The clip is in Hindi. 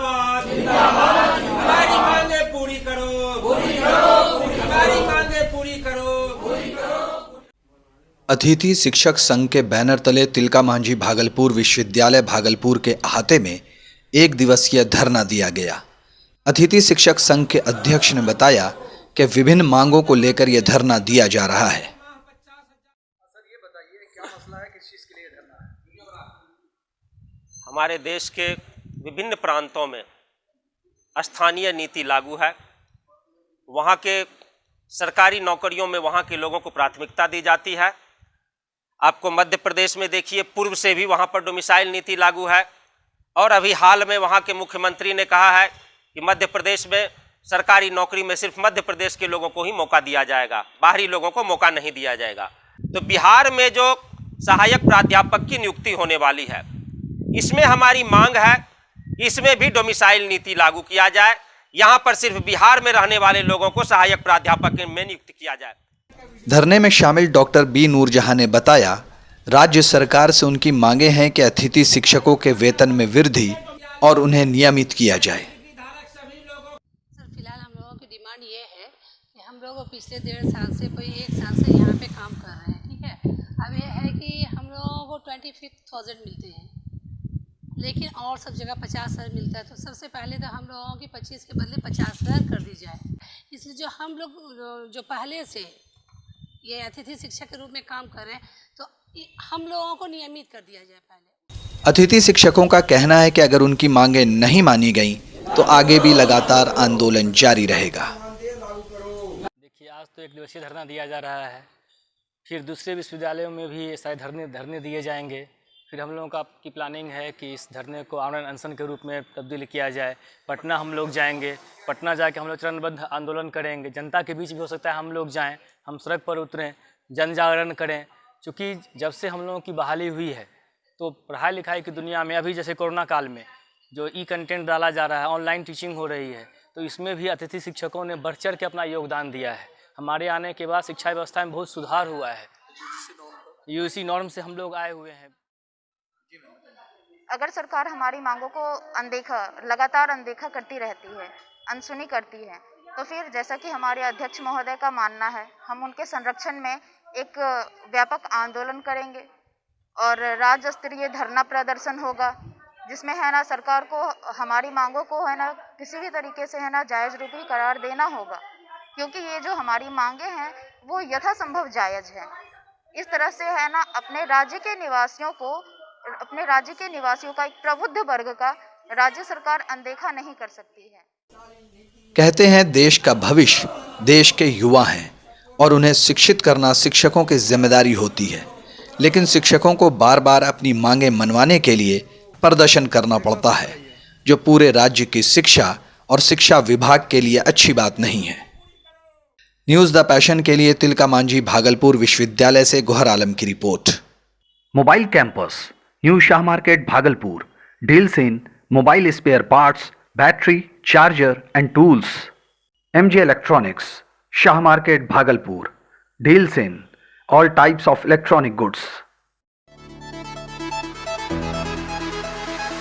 जिंदाबाद जिंदाबाद, हमारी मांगे पूरी करो, हमारी मांगे पूरी करो। अतिथि शिक्षक संघ के बैनर तले तिलका मांझी भागलपुर विश्वविद्यालय भागलपुर के अहाते में एक दिवसीय धरना दिया गया। अतिथि शिक्षक संघ के अध्यक्ष ने बताया कि विभिन्न मांगों को लेकर यह धरना दिया जा रहा है। सर ये बताइए क्या मसला है, किस चीज़ के लिए धरना है? हमारे देश के विभिन्न प्रांतों में स्थानीय नीति लागू है। वहाँ के सरकारी नौकरियों में वहाँ के लोगों को प्राथमिकता दी जाती है। आपको मध्य प्रदेश में देखिए, पूर्व से भी वहाँ पर डोमिसाइल नीति लागू है और अभी हाल में वहाँ के मुख्यमंत्री ने कहा है कि मध्य प्रदेश में सरकारी नौकरी में सिर्फ मध्य प्रदेश के लोगों को ही मौका दिया जाएगा, बाहरी लोगों को मौका नहीं दिया जाएगा। तो बिहार में जो सहायक प्राध्यापक की नियुक्ति होने वाली है, इसमें हमारी मांग है कि इसमें भी डोमिसाइल नीति लागू किया जाए। यहाँ पर सिर्फ बिहार में रहने वाले लोगों को सहायक प्राध्यापक में नियुक्त किया जाए। धरने में शामिल डॉक्टर बी नूरजहां ने बताया, राज्य सरकार से उनकी मांगे हैं कि अतिथि शिक्षकों के वेतन में वृद्धि और उन्हें नियमित किया जाए। सर फिलहाल हम लोगों की डिमांड ये है कि हम लोग पिछले 1.5 साल से कोई 1 साल से यहाँ पे काम कर रहे हैं, ठीक है। अब ये है कि हम लोगों को 25,000 मिलते हैं, लेकिन और सब जगह 50,000 मिलता है। तो सबसे पहले तो हम लोगों की 25 के बदले 50,000 कर दी जाए। इसलिए जो हम लोग जो पहले से ये अतिथि शिक्षक के रूप में काम कर रहे हैं, तो हम लोगों को नियमित कर दिया जाए पहले। अतिथि शिक्षकों का कहना है कि अगर उनकी मांगें नहीं मानी गईं तो आगे भी लगातार आंदोलन जारी रहेगा। देखिए, आज तो एक दिवसीय धरना दिया जा रहा है, फिर दूसरे विश्वविद्यालयों में भी शायद धरने दिए जाएंगे। फिर हम लोगों का की प्लानिंग है कि इस धरने को आमरण अनशन के रूप में तब्दील किया जाए। पटना हम लोग जाएंगे, पटना जाके हम लोग चरणबद्ध आंदोलन करेंगे। जनता के बीच भी हो सकता है हम लोग जाएं, हम सड़क पर उतरें, जन जागरण करें। क्योंकि जब से हम लोगों की बहाली हुई है तो पढ़ाई लिखाई की दुनिया में अभी जैसे कोरोना काल में जो कंटेंट डाला जा रहा है, ऑनलाइन टीचिंग हो रही है, तो इसमें भी अतिथि शिक्षकों ने बढ़ चढ़ के अपना योगदान दिया है। हमारे आने के बाद शिक्षा व्यवस्था में बहुत सुधार हुआ है। यूजीसी नॉर्म से हम लोग आए हुए हैं। अगर सरकार हमारी मांगों को लगातार अनदेखा करती रहती है, अनसुनी करती है, तो फिर जैसा कि हमारे अध्यक्ष महोदय का मानना है, हम उनके संरक्षण में एक व्यापक आंदोलन करेंगे और राज्य स्तरीय धरना प्रदर्शन होगा, जिसमें है ना सरकार को हमारी मांगों को है ना किसी भी तरीके से है ना जायज़ रूपी करार देना होगा, क्योंकि ये जो हमारी मांगे हैं वो यथासंभव जायज़ है। इस तरह से है ना अपने राज्य के निवासियों का एक प्रबुद्ध वर्ग का राज्य सरकार अनदेखा नहीं कर सकती है। कहते हैं, देश का भविष्य देश के युवा हैं और उन्हें शिक्षित करना शिक्षकों की जिम्मेदारी होती है। लेकिन शिक्षकों को बार बार अपनी मांगें मनवाने के लिए प्रदर्शन करना पड़ता है, जो पूरे राज्य की शिक्षा और शिक्षा विभाग के लिए अच्छी बात नहीं है। न्यूज़ द पैशन के लिए तिलका मांझी भागलपुर विश्वविद्यालय से गोहर आलम की रिपोर्ट। Mobile campus, new Shah market Bhagalpur, deals in mobile spare parts, battery, charger and tools. MJ electronics, Shah market Bhagalpur, deals in all types of electronic goods.